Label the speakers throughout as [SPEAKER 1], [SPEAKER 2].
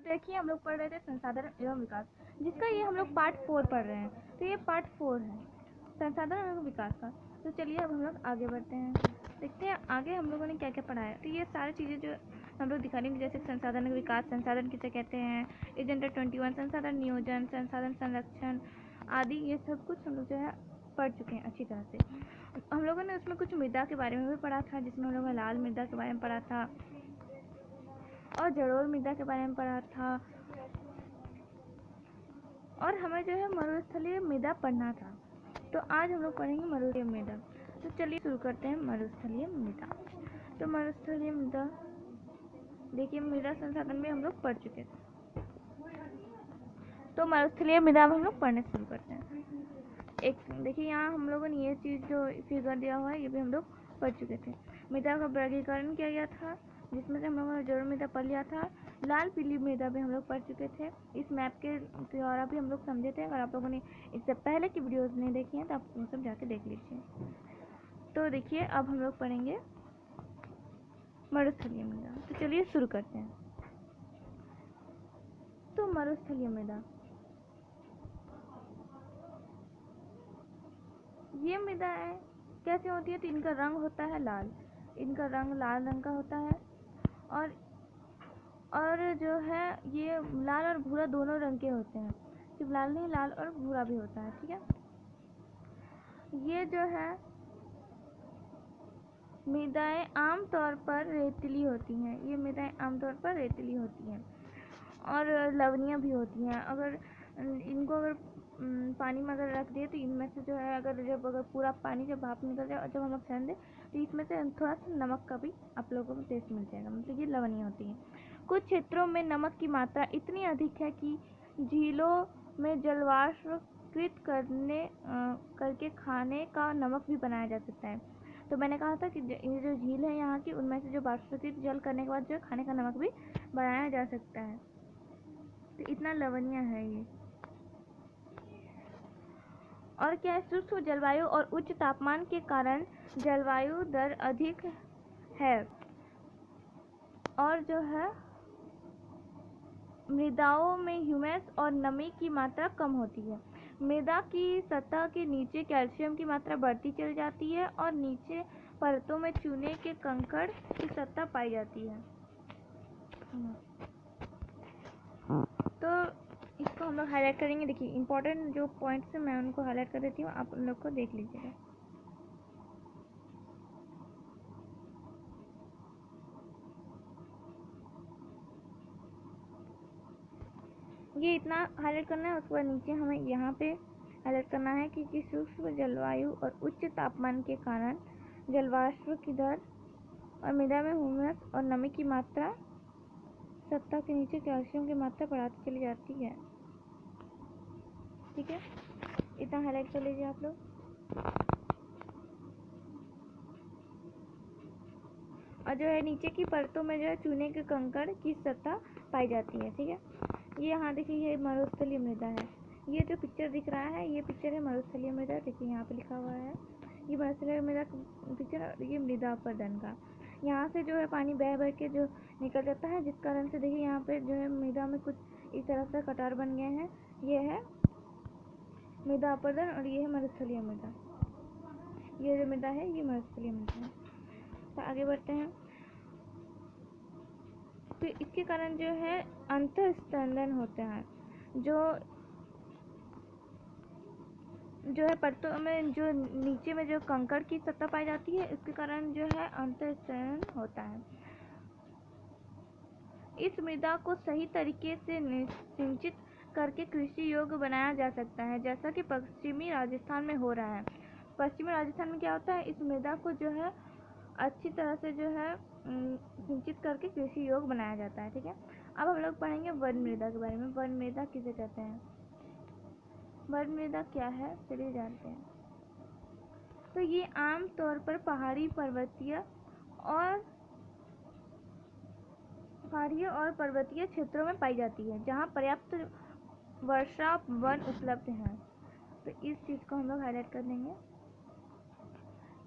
[SPEAKER 1] देखिए हम लोग पढ़ रहे थे संसाधन एवं विकास, जिसका ये हम लोग पार्ट 4 पढ़ रहे हैं। तो ये पार्ट 4 है संसाधन एवं विकास का। तो चलिए अब हम लोग आगे बढ़ते हैं, देखते हैं आगे हम लोगों ने क्या क्या पढ़ा है। तो ये सारी चीज़ें जो हम लोग दिखा रहे जैसे संसाधन विकास, संसाधन किसे कहते हैं, एजेंडा 21, संसाधन नियोजन, संसाधन संरक्षण आदि, ये सब कुछ हम लोग जो है पढ़ चुके हैं अच्छी तरह से। हम लोगों ने उसमें कुछ मृदा के बारे में भी पढ़ा था, जिसमें हम लोगों ने लाल मृदा के बारे में पढ़ा था और जलोढ़ मृदा के बारे में पढ़ा था, और हमें जो है मरुस्थलीय मृदा पढ़ना था। तो आज हम लोग पढ़ेंगे मरुस्थलीय मृदा। तो चलिए शुरू करते हैं मरुस्थलीय मृदा। तो मरुस्थलीय मृदा देखिए मृदा संसाधन में हम लोग पढ़ चुके थे। तो मरुस्थलीय मृदा हम लोग पढ़ने शुरू करते हैं। एक देखिए यहाँ हम लोगों ने ये चीज़ जो फिगर दिया हुआ है ये भी हम लोग पढ़ चुके थे। मृदा का वर्गीकरण किया गया था, जिसमें से हम लोगों ने जलोढ़ मृदा पढ़ लिया था। लाल पीली मृदा भी हम लोग पढ़ चुके थे। इस मैप के द्वारा भी हम लोग समझे थे। अगर आप लोगों ने इससे पहले की वीडियोस नहीं देखी हैं तो आप वो सब जाके देख लीजिए। तो देखिए अब हम लोग पढ़ेंगे मरुस्थलीय मृदा। तो चलिए शुरू करते हैं। तो मरुस्थलीय मृदा, ये मृदाएं कैसे होती है? तो इनका रंग होता है लाल, इनका रंग लाल रंग का होता है। और जो है ये लाल और भूरा दोनों रंग के होते हैं, सिर्फ लाल नहीं, लाल और भूरा भी होता है। ठीक है, ये जो है मृदाएं आमतौर पर रेतीली होती हैं। ये मृदाएं आमतौर पर रेतीली होती हैं और लवणीय भी होती हैं। अगर इनको अगर पानी में अगर रख दिए तो इनमें से जो है अगर पूरा पानी जब भाप निकल जाए और जब हम लोग छान दें तो इसमें से थोड़ा सा नमक का भी आप लोगों को टेस्ट मिल जाएगा। मतलब ये लवणीय होती हैं। कुछ क्षेत्रों में नमक की मात्रा इतनी अधिक है कि झीलों में जलवाष्पकृत करके खाने का नमक भी बनाया जा सकता है। तो मैंने कहा था कि ये जो झील है यहाँ की, उनमें से जो वाष्पकृत जल करने के बाद जो खाने का नमक भी बनाया जा सकता है। तो इतना लवणीय है ये। और क्या है, शुष्क जलवायु और उच्च तापमान के कारण जलवायु दर अधिक है और जो है मृदाओं में ह्यूमस और नमी की मात्रा कम होती है। मृदा की सतह के नीचे कैल्शियम की मात्रा बढ़ती चली जाती है और नीचे परतों में चूने के कंकड़ की सतह पाई जाती है। तो इसको हम लोग हाईलाइट करेंगे। देखिए इंपॉर्टेंट जो पॉइंट्स हैं मैं उनको हाईलाइट कर देती हूँ, आप उन लोग को देख लीजिएगा। ये इतना हाईलाइट करना है। उसके बाद नीचे हमें यहाँ पे हाईलाइट करना है कि शुष्क जलवायु और उच्च तापमान के कारण जलवाष्प की दर और मृदा में ह्यूमस और नमी की मात्रा सतह के नीचे कैल्शियम की मात्रा बढ़ाती चली जाती है। ठीक है, इतना हाईलाइट कर लीजिए आप लोग। और जो है नीचे की परतों में जो है चूने के कंकड़ की सतह पाई जाती है। ठीक है, ये यहाँ देखिए ये मरुस्थलीय मृदा है। ये जो पिक्चर दिख रहा है ये पिक्चर है मरुस्थलीय मृदा। देखिए यहाँ पे लिखा हुआ है ये मरुस्थलीय मृदा पिक्चर, ये मृदा अपरदन का। यहाँ से जो है पानी बह बह के जो निकल जाता है, जिस कारण से देखिए यहाँ पे जो है मृदा में कुछ इस तरह से कटार बन गए हैं। ये है मृदा अपरदन और ये है मरुस्थलीय मृदा। ये जो मृदा है ये मरुस्थलीय मृदा है। तो आगे बढ़ते हैं। तो इसके कारण जो है अंतःस्पंदन होता है, जो है परतों में जो नीचे में जो कंकड़ की सतह पाई जाती है, इसके कारण जो है अंतःस्पंदन होता है। इस मृदा को सही तरीके से सिंचित करके कृषि योग्य बनाया जा सकता है, जैसा कि पश्चिमी राजस्थान में हो रहा है। पश्चिमी राजस्थान में क्या होता है, इस मृदा को जो है अच्छी तरह से जो है सिंचित करके कृषि योग्य बनाया जाता है। ठीक है, अब हम लोग पढ़ेंगे वन मृदा के बारे में। वन मृदा किसे कहते हैं, वन मृदा क्या है चलिए जानते हैं। तो ये आम तौर पर पहाड़ी पर्वतीय क्षेत्रों में पाई जाती है, जहाँ पर्याप्त वर्षा वन उपलब्ध हैं। तो इस चीज़ को हम लोग हाईलाइट कर देंगे।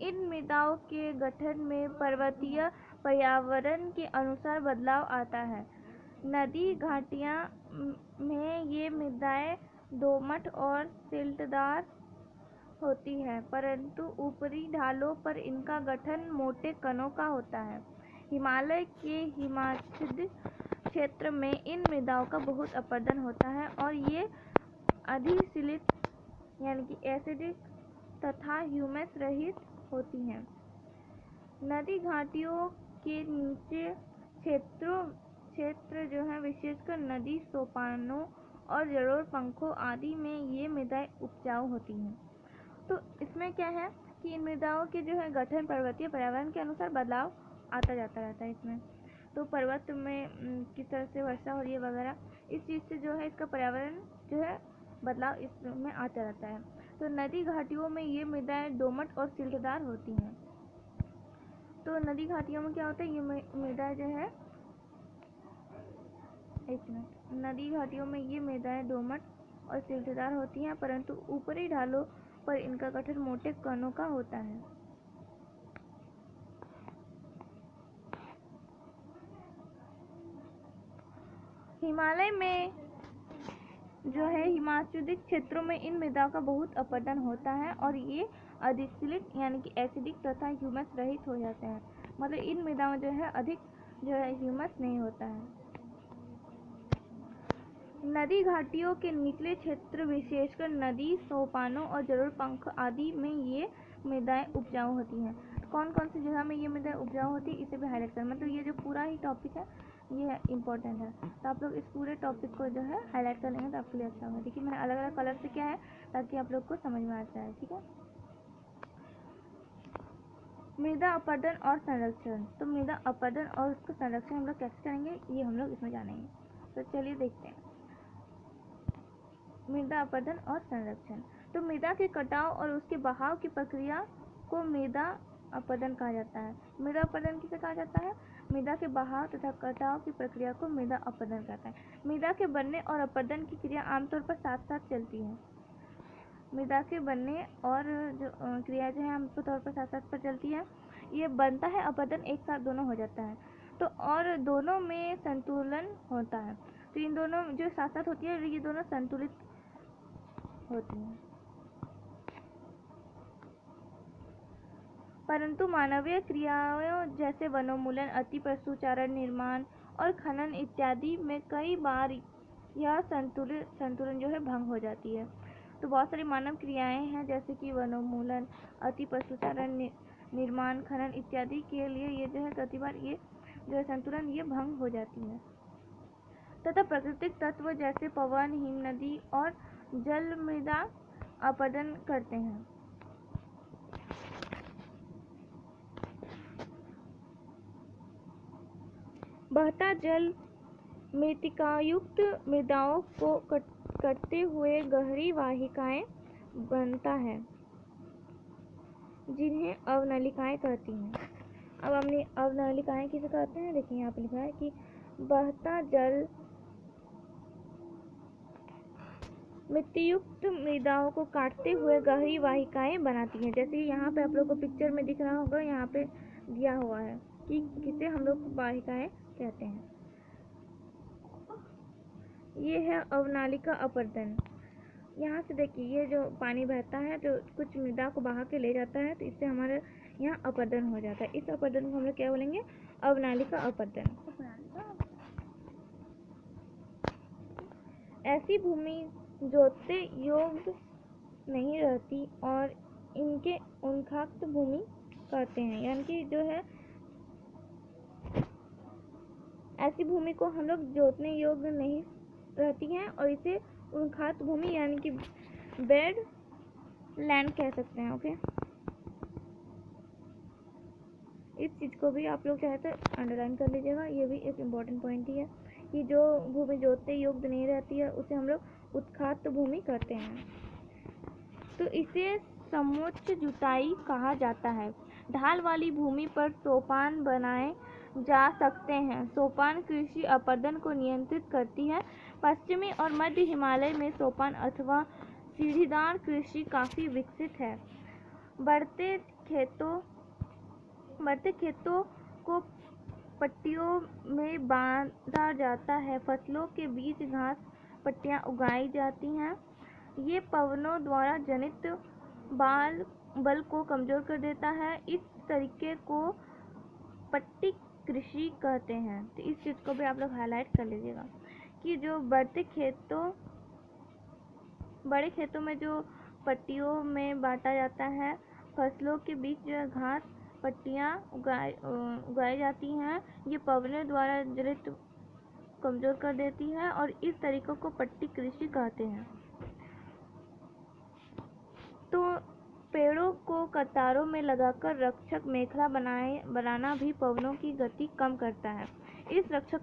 [SPEAKER 1] इन मृदाओं के गठन में पर्वतीय पर्यावरण के अनुसार बदलाव आता है। नदी घाटियाँ में ये मृदाएं दोमट और सिल्टदार होती है, परंतु ऊपरी ढालों पर इनका गठन मोटे कणों का होता है। हिमालय के हिमाच्छादित क्षेत्र में इन मृदाओं का बहुत अपरदन होता है और ये अधिशिलित यानी कि एसिडिक तथा ह्यूमस रहित होती हैं। नदी घाटियों के नीचे क्षेत्र जो है विशेषकर नदी सोपानों और जलोढ़ पंखों आदि में ये मृदाएं उपजाऊ होती हैं। तो इसमें क्या है कि इन मृदाओं के जो है गठन पर्वतीय पर्यावरण के अनुसार बदलाव आता जाता रहता है इसमें। तो पर्वत में किस तरह से वर्षा हो रही है वगैरह, इस चीज़ से जो है इसका पर्यावरण जो है बदलाव इसमें आता रहता है। तो नदी घाटियों में ये मृदाएं दोमट और सिल्टदार होती हैं। तो नदी घाटियों में क्या होता है, ये मृदाएं जो है नदी घाटियों में ये मृदाएं दोमट और सिल्टदार होती हैं, परंतु ऊपरी ढालों पर इनका गठन मोटे कणों का होता है। हिमालय में जो है हिमाच्छादित क्षेत्रों में इन मृदाओं का बहुत अपरदन होता है और ये अधिशिलित यानी कि एसिडिक तथा ह्यूमस रहित हो जाते हैं। मतलब इन मृदाओं जो है अधिक जो है ह्यूमस नहीं होता है। नदी घाटियों के निचले क्षेत्र विशेषकर नदी सोपानों और जलोढ़ पंख आदि में ये मृदाएं उपजाऊ होती हैं। कौन कौन सी जगह में ये मृदाएं उपजाऊ होती है इसे भी हाईलाइट करें। मतलब ये जो पूरा ही टॉपिक है ये इम्पोर्टेंट है, तो आप लोग इस पूरे टॉपिक को जो है हाईलाइट कर लेंगे तो आपके लिए अच्छा होगा। देखिए मैंने अलग अलग कलर से क्या है ताकि आप लोग को समझ में आ जाए। ठीक है, मृदा अपरदन और संरक्षण। तो मृदा अपरदन और उसका संरक्षण हम लोग कैसे करेंगे ये हम लोग इसमें जानेंगे। तो चलिए देखते हैं मृदा अपरदन और संरक्षण। तो मृदा के कटाव और उसके बहाव की प्रक्रिया को मृदा अपरदन कहा जाता है। मृदा अपरदन किसे कहा जाता है? मृदा के बहाव तथा कटाव की प्रक्रिया को मृदा अपरदन कहता है। मृदा के बनने और अपरदन की क्रिया आमतौर पर साथ साथ चलती है। मृदा के बनने और जो क्रिया जो है आमतौर पर साथ साथ पर चलती है। ये बनता है, अपरदन एक साथ दोनों हो जाता है। तो और दोनों में संतुलन होता है। तो इन दोनों जो साथ साथ होती है ये दोनों संतुलित होती हैं। परंतु मानवीय क्रियाओं जैसे वनोन्मूलन, अति पशुचारण, निर्माण और खनन इत्यादि में कई बार यह संतुलन जो है भंग हो जाती है। तो बहुत सारी मानव क्रियाएं हैं जैसे कि वनोन्मूलन, अति पशुचारण, निर्माण, खनन इत्यादि के लिए ये जो है कई बार ये जो है संतुलन ये भंग हो जाती है। तथा प्राकृतिक तत्व जैसे पवन, हिमनदी और जल मृदा अपरदन करते हैं। बहता जल मृत्तिकायुक्त मृदाओं को कटते हुए गहरी वाहिकाएं बनता है जिन्हें अवनलिकाएं कहती हैं। अब हमने अवनलिकाएं किसे कहते हैं? देखिए यहाँ पे लिखा है कि बहता जल मिट्टीयुक्त मृदाओं को काटते हुए गहरी वाहिकाएं बनाती हैं। जैसे यहाँ पे आप लोग को पिक्चर में दिख रहा होगा, यहाँ पे दिया हुआ है कि किसे हम लोग वाहिकाएं कहते हैं। ये है अवनालिका अपरदन। यहाँ से देखिए ये जो पानी बहता है तो कुछ मृदा को बहा के ले जाता है, तो इससे हमारे यहाँ अपरदन हो जाता है। इस अपरदन को हम लोग क्या बोलेंगे? अवनालिका अपरदन। ऐसी भूमि जोतते योग्य नहीं रहती और इनके उन्खाक्त भूमि कहते हैं। यानी कि जो है ऐसी भूमि को हम लोग जोतने योग्य नहीं रहती हैं और इसे उन्खाक्त भूमि यानी कि बेड लैंड कह सकते हैं। ओके, इस चीज़ को भी आप लोग चाहे तो अंडरलाइन कर लीजिएगा। ये भी एक इम्पॉर्टेंट पॉइंट ही है कि जो भूमि जोतने योग्य नहीं रहती है उसे हम लोग उत्खात भूमि कहते हैं। तो इसे समोच्च जुताई कहा जाता है। ढाल वाली भूमि पर सोपान बनाए जा सकते हैं। सोपान कृषि अपरदन को नियंत्रित करती है। पश्चिमी और मध्य हिमालय में सोपान अथवा सीढ़ीदार कृषि काफ़ी विकसित है। बढ़ते खेतों को पट्टियों में बांधा जाता है। फसलों के बीच घास पट्टियाँ उगाई जाती हैं। ये पवनों द्वारा जनित बल को कमजोर कर देता है। इस तरीके को पट्टी कृषि कहते हैं। तो इस चीज़ को भी आप लोग हाईलाइट कर लीजिएगा कि जो बड़े खेतों में जो पट्टियों में बांटा जाता है, फसलों के बीच जो घास पट्टियाँ उगाई जाती हैं, ये पवनों द्वारा जनित कमजोर कर देती है और इस तरीकों को पट्टी कृषि कहते हैं। तो पेड़ों को कतारों में लगाकर रक्षक मेखला बनाना भी पवनों की गति कम करता है। इस रक्षक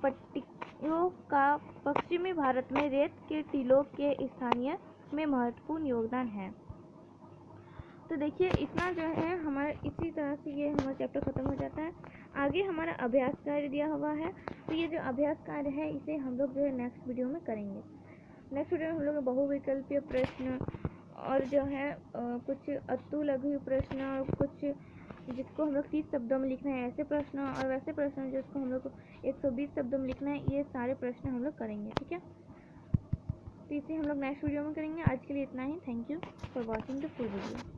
[SPEAKER 1] पट्टियों का पश्चिमी भारत में रेत के टीलों के स्थानीय में महत्वपूर्ण योगदान है। तो देखिए इतना जो है हमारा, इसी तरह से ये हमारा चैप्टर खत्म हो जाता है। आगे हमारा अभ्यास कार्य दिया हुआ है, तो ये जो अभ्यास कार्य है इसे हम लोग जो है नेक्स्ट वीडियो में करेंगे। नेक्स्ट वीडियो में हम लोग बहुविकल्पीय प्रश्न और जो है कुछ अतु लघु प्रश्न और कुछ जिसको हम लोग 30 शब्दों में लिखना है ऐसे प्रश्न, और वैसे प्रश्न जिसको हम लोग को 120 शब्दों में लिखना है, ये सारे प्रश्न हम लोग करेंगे। ठीक है, तो इसे हम लोग नेक्स्ट वीडियो में करेंगे। आज के लिए इतना ही। Thank you for watching the full video.